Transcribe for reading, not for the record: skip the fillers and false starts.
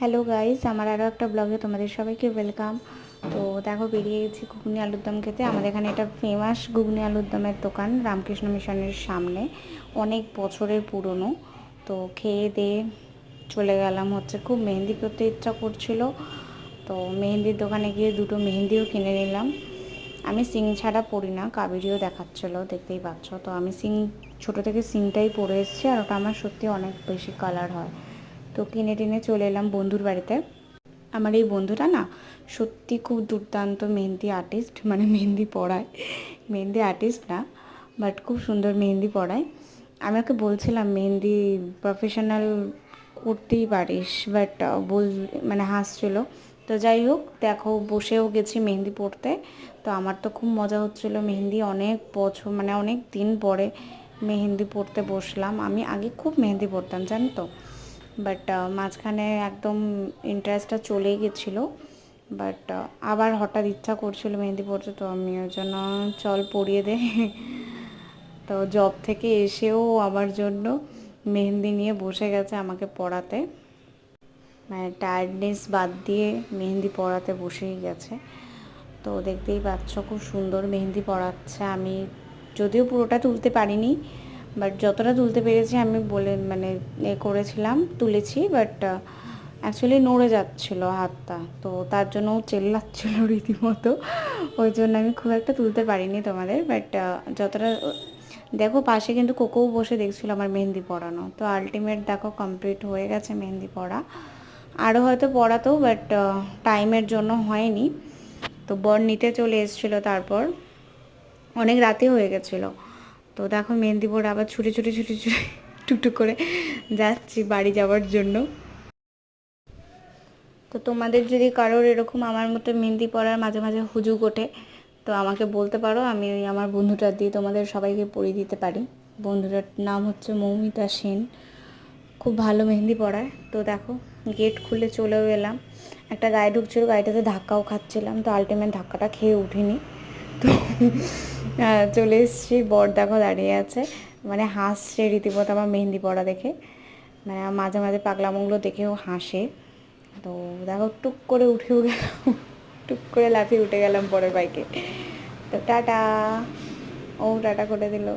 Hello guys, আমার আরও একটা ব্লগে তোমাদের সবাইকে ওয়েলকাম। তো দেখো, বেরিয়ে গেছি ঘুগনি আলুর দম খেতে। আমাদের এখানে এটা ফেমাস ঘুগনি আলুর দমের দোকান, রামকৃষ্ণ মিশনের সামনে, অনেক বছরের পুরনো। তো খেয়ে দিয়ে চলে গেলাম। খুব মেহেন্দি করতে ইচ্ছা করছিল, তো মেহেন্দির দোকানে গিয়ে দুটো মেহেন্দিও কিনে নিলাম। আমি সিং ছাড়া পরি না, কাবেরিও দেখাচ্ছিলো, দেখতেই পাচ্ছ। তো আমি সিং ছোটো থেকে সিংটাই পরে এসেছি, আর ওটা আমার সত্যি অনেক বেশি কালার হয়। তো কিনে টিনে চলে এলাম বন্ধুর বাড়িতে। আমার এই বন্ধুটা না সত্যি খুব দুর্দান্ত মেহেন্দি আর্টিস্ট, মানে মেহেন্দি পড়ায়, মেহেন্দি আর্টিস্ট না, বাট খুব সুন্দর মেহেন্দি পড়ায়। আমি ওকে বলছিলাম মেহেন্দি প্রফেশনাল করতেই পারিস, বাট মানে হাসছিল। তো যাই হোক, দেখো বসেও গেছি মেহেন্দি পড়তে। তো আমার তো খুব মজা হচ্ছিলো, মেহেন্দি অনেক বছর মানে অনেক দিন পরে মেহেন্দি পড়তে বসলাম। আমি আগে খুব মেহেন্দি পড়তাম, জানো তো, বাট মাঝখানে একদম ইন্টারেস্টটা চলেই গেছিলো। বাট আবার হঠাৎ ইচ্ছা করছিল মেহেন্দি পড়তে, তো আমি ওই জন্য চল পরিয়ে দে। তো জব থেকে এসেও আমার জন্য মেহেন্দি নিয়ে বসে গেছে আমাকে পড়াতে, মানে টায়ার্ডনেস বাদ দিয়ে মেহেন্দি পড়াতে বসেই গেছে। তো দেখতেই পাচ্ছ খুব সুন্দর মেহেন্দি পড়াচ্ছে। আমি যদিও পুরোটা তুলতে পারিনি, বাট যতটা তুলতে পেরেছি আমি মানে করেছিলাম, তুলেছি। বাট অ্যাকচুয়ালি নড়ে যাচ্ছিলো হাতটা, তো তার জন্য চেল্লাচ্ছিল রীতিমতো। ওই জন্য আমি খুব একটা তুলতে পারিনি তোমাদের। বাট যতটা দেখো, পাশে কিন্তু কোকোও বসে দেখছিল আমার মেহেন্দি পড়ানো। তো আলটিমেট দেখো কমপ্লিট হয়ে গেছে মেহেন্দি পড়া। আরও হয়তো পড়াতো, বাট টাইমের জন্য হয়নি। তো বর নিতে চলে এসেছিলো, তারপর অনেক রাতে হয়ে গেছিলো। তো দেখো মেহেন্দি পড়ে আবার ছুটে ছুটে ছুটে ছুটে টুকটুক করে যাচ্ছি বাড়ি যাওয়ার জন্য। তো তোমাদের যদি কারোর এরকম আমার মতো মেহেন্দি পড়ার মাঝে মাঝে হুজুগ ওঠে, তো আমাকে বলতে পারো, আমি ওই আমার বন্ধুটার দিয়ে তোমাদের সবাইকে পরিয়ে দিতে পারি। বন্ধুটার নাম হচ্ছে মৌমিতা সেন, খুব ভালো মেহেন্দি পড়ায়। তো দেখো গেট খুলে চলেও এলাম। একটা গাড়ি ঢুকছিল, গাড়িটাতে ধাক্কাও খাচ্ছিলাম, তো আলটিমেট ধাক্কাটা খেয়ে উঠিনি। তো চলে এসেছি। বর দেখো দাঁড়িয়ে আছে, মানে হাসছে রীতিমতো আমার মেহেন্দি পড়া দেখে, মানে মাঝে মাঝে পাগলামোগুলো দেখেও হাসে। তো দেখো টুক করে উঠেও গেলাম, টুক করে লাফিয়ে উঠে গেলাম পরের বাইকে। তো টাটা, ও টাটা করে দিল।